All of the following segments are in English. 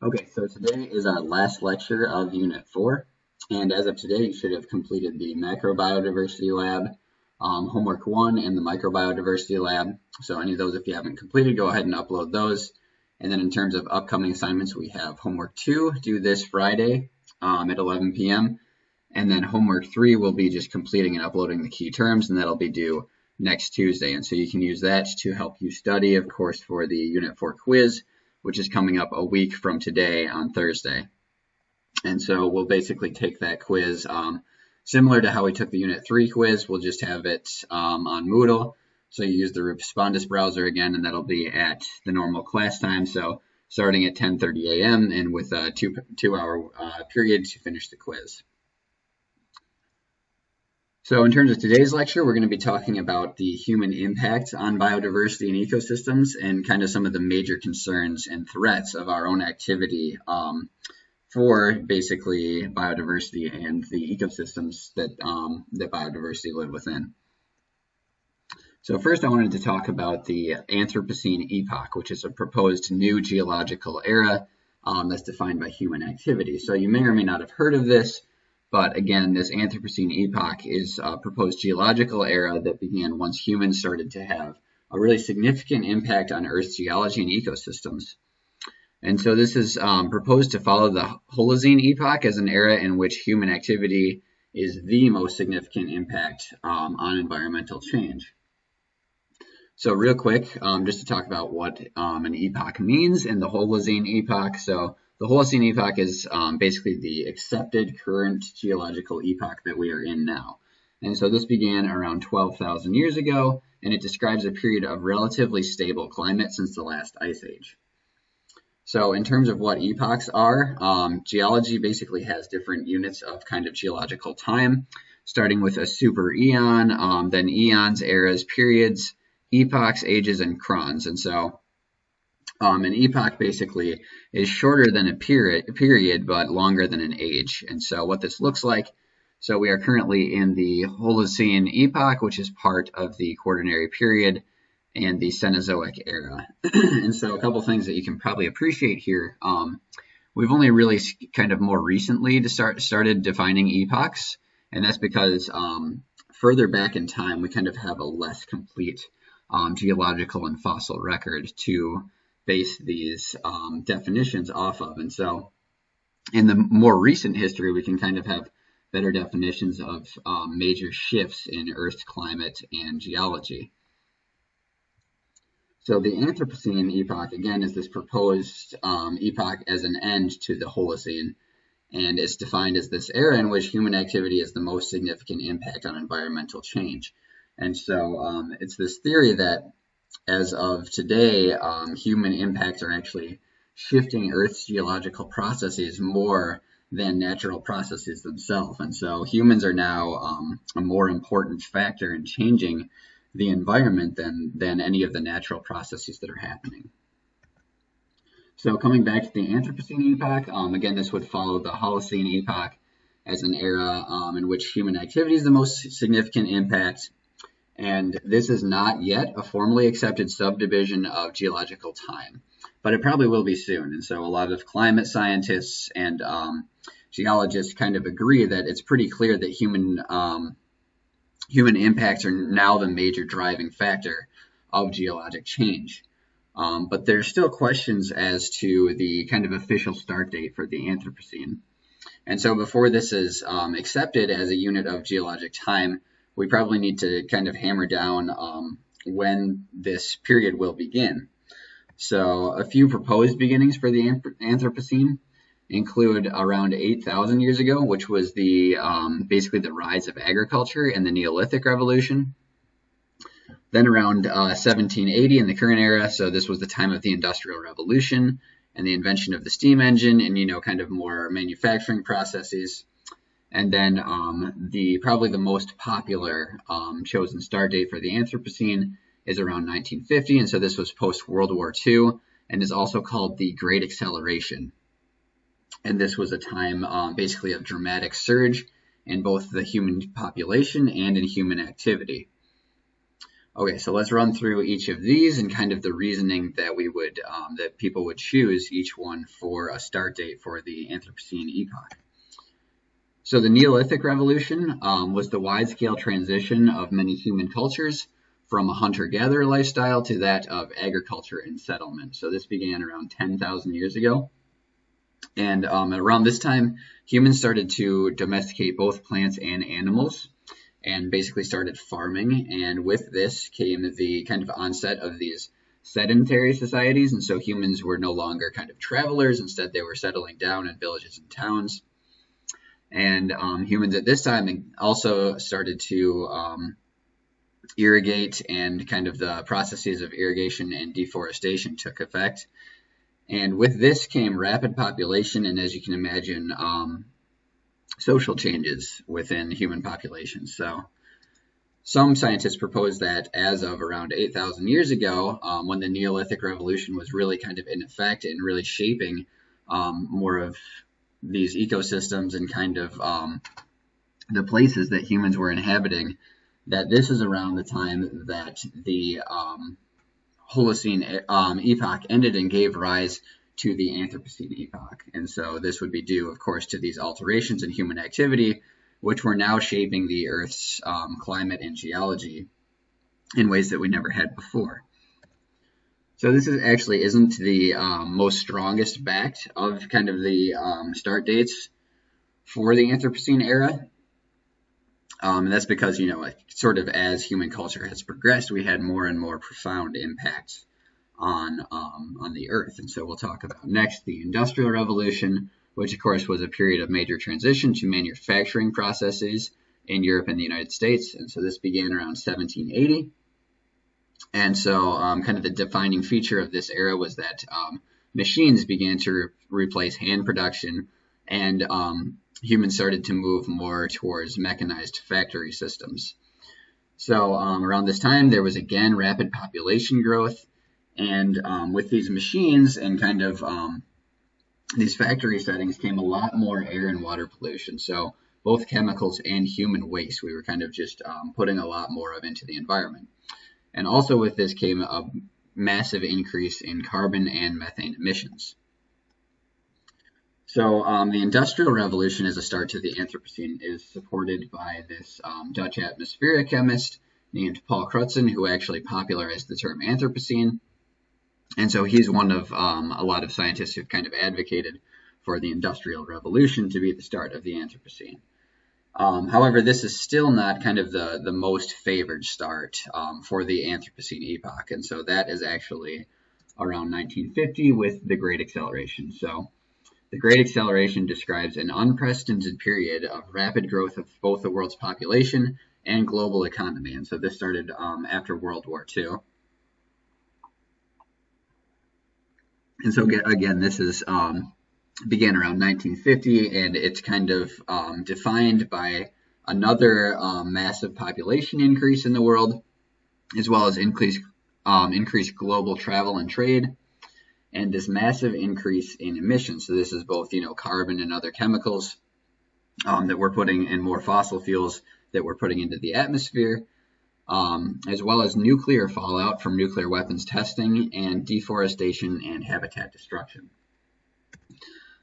Okay, so today is our last lecture of Unit 4, and as of today, you should have completed the Macrobiodiversity Lab, Homework 1, and the Microbiodiversity Lab. So any of those, if you haven't completed, go ahead and upload those. And then in terms of upcoming assignments, we have Homework 2 due this Friday at 11 p.m., and then Homework 3 will be just completing and uploading the key terms, and that'll be due next Tuesday. And so you can use that to help you study, of course, for the Unit 4 quiz, which is coming up a week from today on Thursday. And so we'll basically take that quiz similar to how we took the Unit 3 quiz. We'll just have it on Moodle. So you use the Respondus browser again, and that'll be at the normal class time. So starting at 10:30 a.m. and with a two-hour period to finish the quiz. So in terms of today's lecture, we're going to be talking about the human impact on biodiversity and ecosystems and kind of some of the major concerns and threats of our own activity for basically biodiversity and the ecosystems that biodiversity live within. So first I wanted to talk about the Anthropocene epoch, which is a proposed new geological era that's defined by human activity. So you may or may not have heard of this. But again, this Anthropocene epoch is a proposed geological era that began once humans started to have a really significant impact on Earth's geology and ecosystems. And so this is proposed to follow the Holocene epoch as an era in which human activity is the most significant impact on environmental change. So real quick, just to talk about what an epoch means in the Holocene epoch. So the Holocene epoch is basically the accepted current geological epoch that we are in now. And so this began around 12,000 years ago, and it describes a period of relatively stable climate since the last ice age. So in terms of what epochs are, geology basically has different units of kind of geological time, starting with a super eon, then eons, eras, periods, epochs, ages, and crons. And so an epoch basically is shorter than a period, but longer than an age. And so what this looks like, so we are currently in the Holocene epoch, which is part of the Quaternary period and the Cenozoic era. And so a couple things that you can probably appreciate here. We've only really kind of more recently started defining epochs, and that's because further back in time, we kind of have a less complete geological and fossil record to base these definitions off of. And so in the more recent history, we can kind of have better definitions of major shifts in Earth's climate and geology. So the Anthropocene epoch, again, is this proposed epoch as an end to the Holocene, and it's defined as this era in which human activity has the most significant impact on environmental change. And so it's this theory that as of today, human impacts are actually shifting Earth's geological processes more than natural processes themselves. And so humans are now a more important factor in changing the environment than any of the natural processes that are happening. So coming back to the Anthropocene epoch, again, this would follow the Holocene epoch as an era in which human activity is the most significant impact. And this is not yet a formally accepted subdivision of geological time, but it probably will be soon. And so a lot of climate scientists and geologists kind of agree that it's pretty clear that human impacts are now the major driving factor of geologic change. But there's still questions as to the kind of official start date for the Anthropocene. And so before this is accepted as a unit of geologic time, we probably need to kind of hammer down when this period will begin. So a few proposed beginnings for the Anthropocene include around 8,000 years ago, which was the basically the rise of agriculture and the Neolithic Revolution. Then around 1780 in the current era, so this was the time of the Industrial Revolution and the invention of the steam engine and, kind of more manufacturing processes. And then probably the most popular chosen start date for the Anthropocene is around 1950. And so this was post-World War II and is also called the Great Acceleration. And this was a time basically of dramatic surge in both the human population and in human activity. Okay, so let's run through each of these and kind of the reasoning that we would that people would choose each one for a start date for the Anthropocene epoch. So the Neolithic Revolution was the wide-scale transition of many human cultures from a hunter-gatherer lifestyle to that of agriculture and settlement. So this began around 10,000 years ago. And around this time, humans started to domesticate both plants and animals and basically started farming. And with this came the kind of onset of these sedentary societies. And so humans were no longer kind of travelers. Instead, they were settling down in villages and towns. And humans at this time also started to irrigate, and kind of the processes of irrigation and deforestation took effect. And with this came rapid population and, as you can imagine, social changes within human populations. So some scientists propose that as of around 8,000 years ago, when the Neolithic Revolution was really kind of in effect and really shaping more of these ecosystems and kind of the places that humans were inhabiting, that this is around the time that the Holocene epoch ended and gave rise to the Anthropocene epoch. And so this would be due, of course, to these alterations in human activity, which were now shaping the Earth's climate and geology in ways that we never had before. So this actually isn't the most strongest backed of kind of the start dates for the Anthropocene era. And that's because, sort of as human culture has progressed, we had more and more profound impacts on the Earth. And so we'll talk about next the Industrial Revolution, which of course was a period of major transition to manufacturing processes in Europe and the United States. And so this began around 1780. And so kind of the defining feature of this era was that machines began to replace hand production, and humans started to move more towards mechanized factory systems. So around this time, there was again rapid population growth, and with these machines and kind of these factory settings came a lot more air and water pollution. So both chemicals and human waste, we were kind of just putting a lot more of into the environment. And also with this came a massive increase in carbon and methane emissions. So the Industrial Revolution as a start to the Anthropocene is supported by this Dutch atmospheric chemist named Paul Crutzen, who actually popularized the term Anthropocene. And so he's one of a lot of scientists who've kind of advocated for the Industrial Revolution to be the start of the Anthropocene. However, this is still not kind of the most favored start for the Anthropocene epoch. And so that is actually around 1950 with the Great Acceleration. So the Great Acceleration describes an unprecedented period of rapid growth of both the world's population and global economy. And so this started after World War II. And so again, this is began around 1950, and it's kind of defined by another massive population increase in the world, as well as increased global travel and trade, and this massive increase in emissions. So this is both, carbon and other chemicals that we're putting in, more fossil fuels that we're putting into the atmosphere, as well as nuclear fallout from nuclear weapons testing and deforestation and habitat destruction.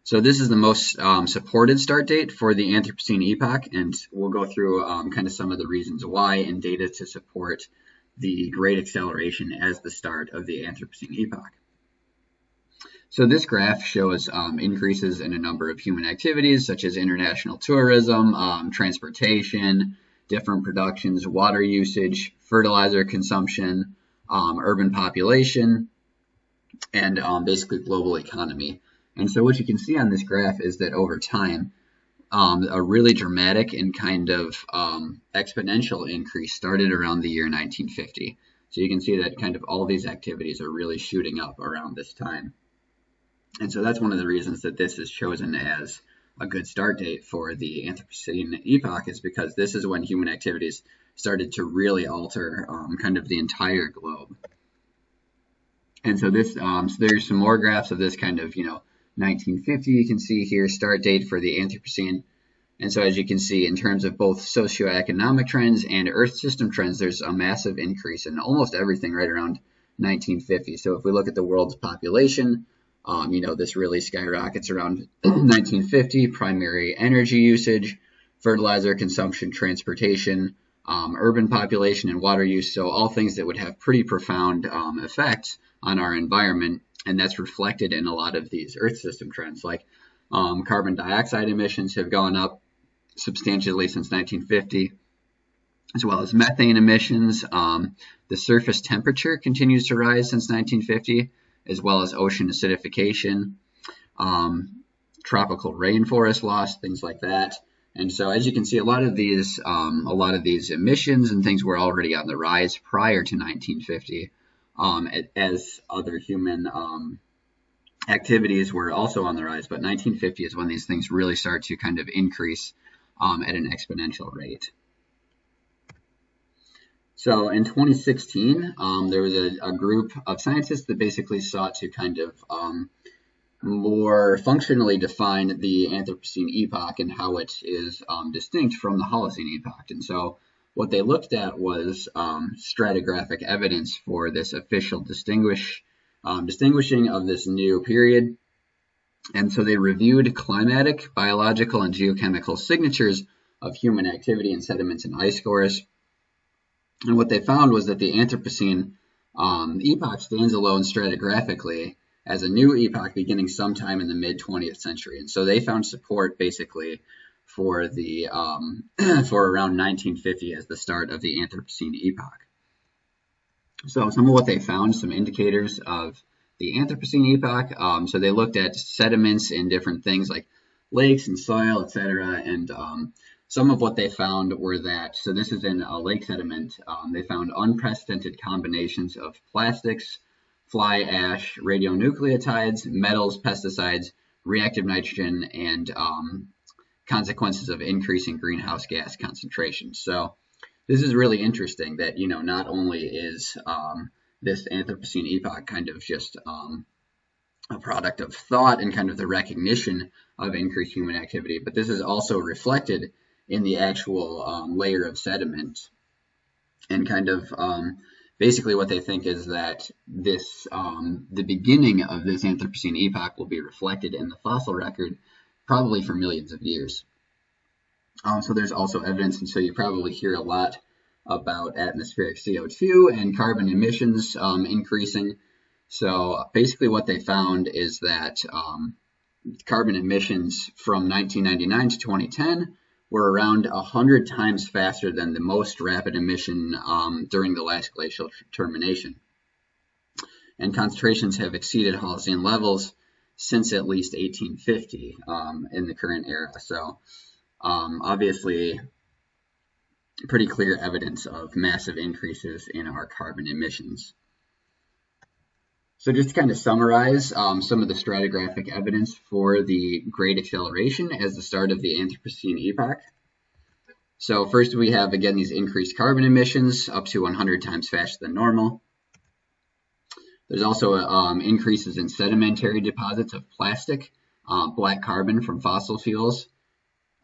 So this is the most supported start date for the Anthropocene epoch, and we'll go through kind of some of the reasons why and data to support the Great Acceleration as the start of the Anthropocene epoch. So this graph shows increases in a number of human activities such as international tourism, transportation, different productions, water usage, fertilizer consumption, urban population, and basically global economy. And so what you can see on this graph is that over time, a really dramatic and kind of exponential increase started around the year 1950. So you can see that kind of all these activities are really shooting up around this time. And so that's one of the reasons that this is chosen as a good start date for the Anthropocene epoch, is because this is when human activities started to really alter kind of the entire globe. And so this, so there's some more graphs of this kind of, 1950, you can see here, start date for the Anthropocene. And so as you can see, in terms of both socioeconomic trends and Earth system trends, there's a massive increase in almost everything right around 1950. So if we look at the world's population, this really skyrockets around 1950, primary energy usage, fertilizer consumption, transportation, urban population, and water use. So all things that would have pretty profound effects on our environment. And that's reflected in a lot of these Earth system trends, like carbon dioxide emissions have gone up substantially since 1950, as well as methane emissions. The surface temperature continues to rise since 1950, as well as ocean acidification, tropical rainforest loss, things like that. And so, as you can see, a lot of these emissions and things were already on the rise prior to 1950, as other human activities were also on the rise. But 1950 is when these things really start to kind of increase at an exponential rate. So in 2016, there was a group of scientists that basically sought to kind of more functionally define the Anthropocene epoch and how it is distinct from the Holocene epoch. And so what they looked at was stratigraphic evidence for this official distinguishing of this new period. And so they reviewed climatic, biological, and geochemical signatures of human activity in sediments and ice cores. And what they found was that the Anthropocene epoch stands alone stratigraphically as a new epoch beginning sometime in the mid-20th century. And so they found support basically for the for around 1950 as the start of the Anthropocene epoch. So some of what they found, some indicators of the Anthropocene epoch. So they looked at sediments in different things like lakes and soil, etc. And some of what they found were that, so this is in a lake sediment, they found unprecedented combinations of plastics, fly ash, radionucleotides, metals, pesticides, reactive nitrogen, and consequences of increasing greenhouse gas concentrations. So this is really interesting that, not only is this Anthropocene epoch kind of just a product of thought and kind of the recognition of increased human activity, but this is also reflected in the actual layer of sediment. And kind of basically what they think is that this the beginning of this Anthropocene epoch will be reflected in the fossil record probably for millions of years. So there's also evidence, and so you probably hear a lot about atmospheric CO2 and carbon emissions increasing. So basically what they found is that carbon emissions from 1999 to 2010 were around 100 times faster than the most rapid emission during the last glacial termination. And concentrations have exceeded Holocene levels since at least 1850 in the current era. So obviously pretty clear evidence of massive increases in our carbon emissions. So just to kind of summarize some of the stratigraphic evidence for the Great Acceleration as the start of the Anthropocene epoch. So first we have, again, these increased carbon emissions up to 100 times faster than normal. There's also increases in sedimentary deposits of plastic, black carbon from fossil fuels,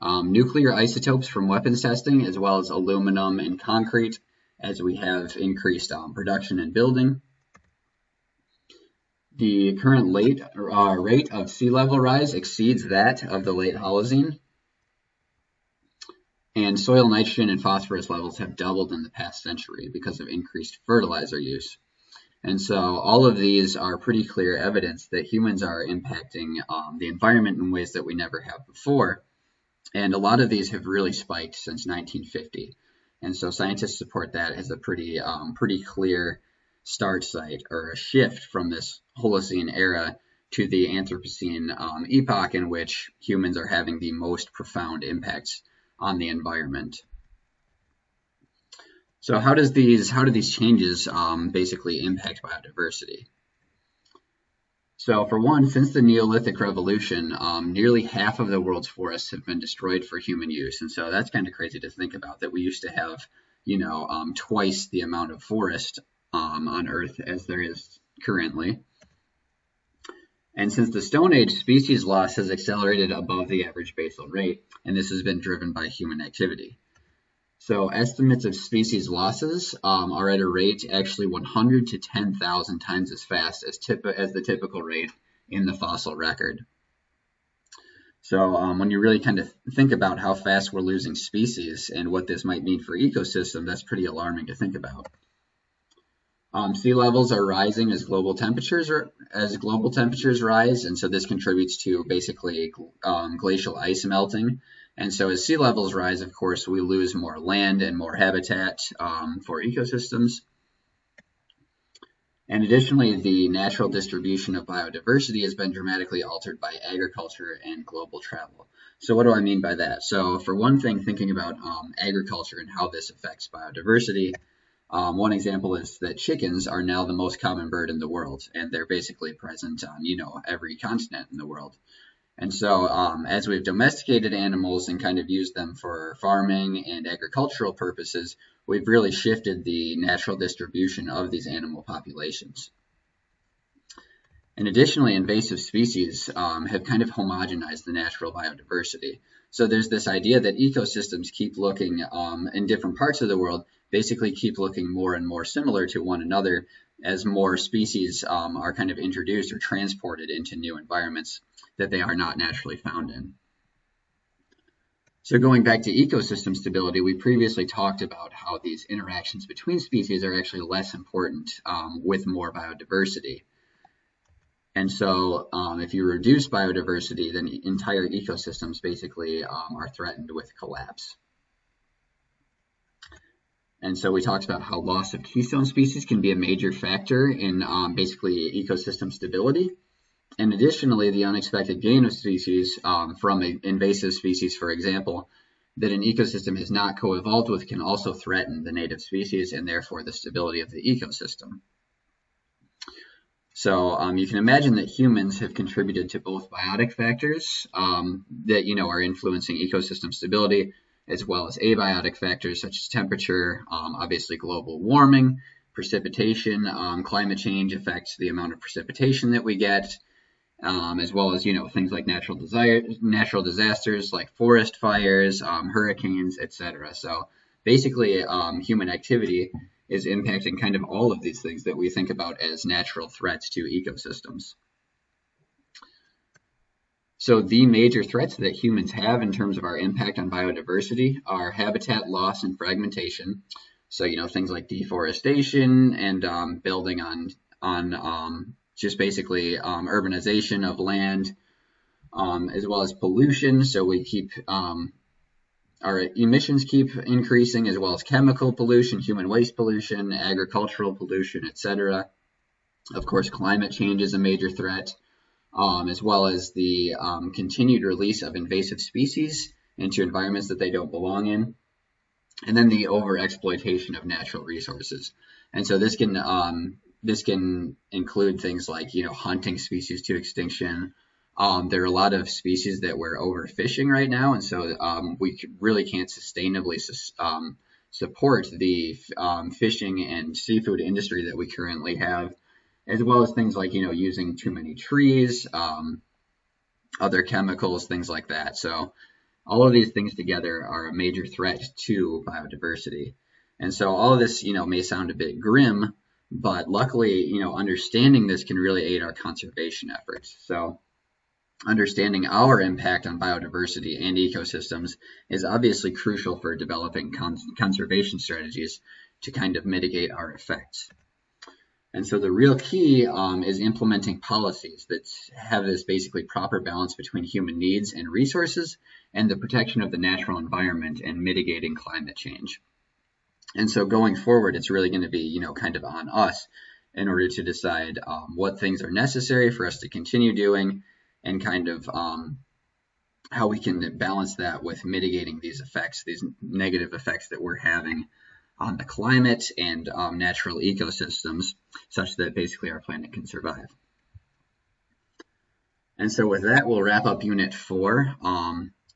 nuclear isotopes from weapons testing, as well as aluminum and concrete, as we have increased production and building. The current rate of sea level rise exceeds that of the late Holocene. And soil nitrogen and phosphorus levels have doubled in the past century because of increased fertilizer use. And so all of these are pretty clear evidence that humans are impacting the environment in ways that we never have before. And a lot of these have really spiked since 1950. And so scientists support that as a pretty clear start site or a shift from this Holocene era to the Anthropocene epoch, in which humans are having the most profound impacts on the environment. So how do these changes basically impact biodiversity? So for one, since the Neolithic Revolution, nearly half of the world's forests have been destroyed for human use. And so that's kind of crazy to think about, that we used to have, twice the amount of forest on Earth as there is currently. And since the Stone Age, species loss has accelerated above the average basal rate, and this has been driven by human activity. So estimates of species losses are at a rate actually 100 to 10,000 times as fast as the typical rate in the fossil record. So when you really kind of think about how fast we're losing species and what this might mean for ecosystems, that's pretty alarming to think about. Sea levels are rising as global temperatures rise, and so this contributes to basically glacial ice melting. And so as sea levels rise, of course, we lose more land and more habitat for ecosystems. And additionally, the natural distribution of biodiversity has been dramatically altered by agriculture and global travel. So what do I mean by that? So for one thing, thinking about agriculture and how this affects biodiversity, one example is that chickens are now the most common bird in the world, and they're basically present on, every continent in the world. And so as we've domesticated animals and kind of used them for farming and agricultural purposes, we've really shifted the natural distribution of these animal populations. And additionally, invasive species have kind of homogenized the natural biodiversity. So there's this idea that ecosystems keep looking in different parts of the world, basically keep looking more and more similar to one another as more species are kind of introduced or transported into new environments that they are not naturally found in. So going back to ecosystem stability, we previously talked about how these interactions between species are actually less important with more biodiversity. And so if you reduce biodiversity, then entire ecosystems basically are threatened with collapse. And so we talked about how loss of keystone species can be a major factor in basically ecosystem stability. And additionally, the unexpected gain of species from an invasive species, for example, that an ecosystem has not co-evolved with can also threaten the native species and therefore the stability of the ecosystem. So you can imagine that humans have contributed to both biotic factors that are influencing ecosystem stability, as well as abiotic factors such as temperature, obviously global warming, precipitation. Climate change affects the amount of precipitation that we get, as well as things like natural disasters like forest fires, hurricanes, etc. So basically, human activity is impacting kind of all of these things that we think about as natural threats to ecosystems. So the major threats that humans have in terms of our impact on biodiversity are habitat loss and fragmentation. So things like deforestation and building on just basically urbanization of land, as well as pollution. So we keep our emissions keep increasing, as well as chemical pollution, human waste pollution, agricultural pollution, etc. Of course, climate change is a major threat, as well as the continued release of invasive species into environments that they don't belong in, and then the overexploitation of natural resources. And so this can include things like hunting species to extinction. There are a lot of species that we're overfishing right now, and so we really can't sustainably support the fishing and seafood industry that we currently have, as well as things like using too many trees, other chemicals, things like that. So all of these things together are a major threat to biodiversity. And so all of this may sound a bit grim, but luckily understanding this can really aid our conservation efforts. So understanding our impact on biodiversity and ecosystems is obviously crucial for developing conservation strategies to kind of mitigate our effects. And so the real key is implementing policies that have this basically proper balance between human needs and resources and the protection of the natural environment and mitigating climate change. And so going forward, it's really going to be, kind of on us in order to decide what things are necessary for us to continue doing and kind of how we can balance that with mitigating these effects, these negative effects that we're having on the climate and natural ecosystems, such that basically our planet can survive. And so with that, we'll wrap up Unit 4.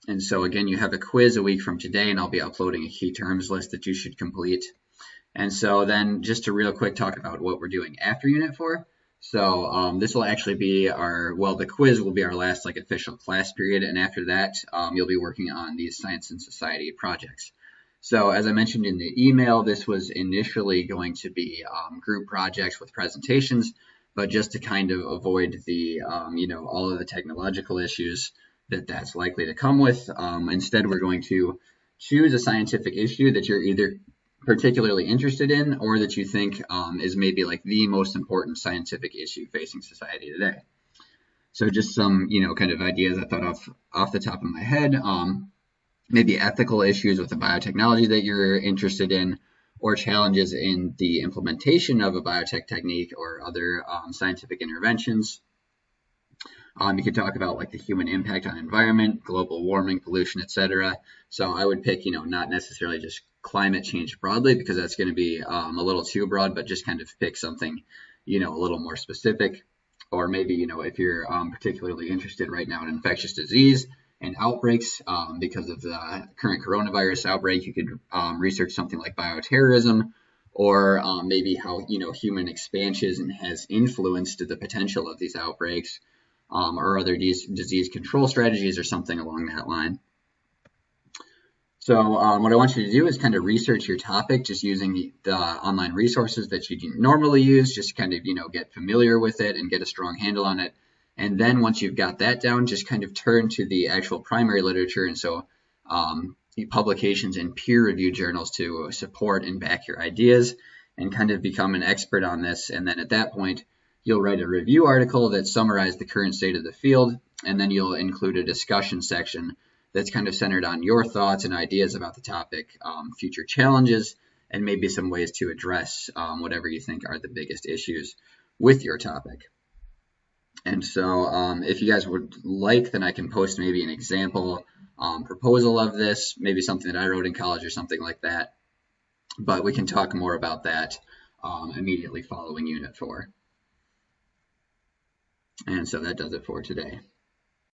And so again, you have a quiz a week from today, and I'll be uploading a key terms list that you should complete. And so then just to real quick talk about what we're doing after Unit 4. So this will actually be the quiz will be our last like official class period, and after that, you'll be working on these science and society projects. So as I mentioned in the email, this was initially going to be group projects with presentations, but just to kind of avoid the all of the technological issues that's likely to come with, instead we're going to choose a scientific issue that you're either particularly interested in or that you think is maybe like the most important scientific issue facing society today. So just some, kind of ideas I thought off the top of my head. Maybe ethical issues with the biotechnology that you're interested in, or challenges in the implementation of a biotech technique or other scientific interventions. You could talk about like the human impact on environment, global warming, pollution, etc. So I would pick, not necessarily just climate change broadly, because that's going to be a little too broad, but just kind of pick something, a little more specific. Or maybe, if you're particularly interested right now in infectious disease and outbreaks, because of the current coronavirus outbreak, you could research something like bioterrorism, or maybe how, human expansion has influenced the potential of these outbreaks. Or other disease control strategies or something along that line. So what I want you to do is kind of research your topic just using the online resources that you normally use, just kind of, get familiar with it and get a strong handle on it. And then once you've got that down, just kind of turn to the actual primary literature. And so publications in peer-reviewed journals to support and back your ideas and kind of become an expert on this. And then at that point, you'll write a review article that summarizes the current state of the field, and then you'll include a discussion section that's kind of centered on your thoughts and ideas about the topic, future challenges, and maybe some ways to address whatever you think are the biggest issues with your topic. And so if you guys would like, then I can post maybe an example proposal of this, maybe something that I wrote in college or something like that. But we can talk more about that immediately following Unit 4. And so that does it for today.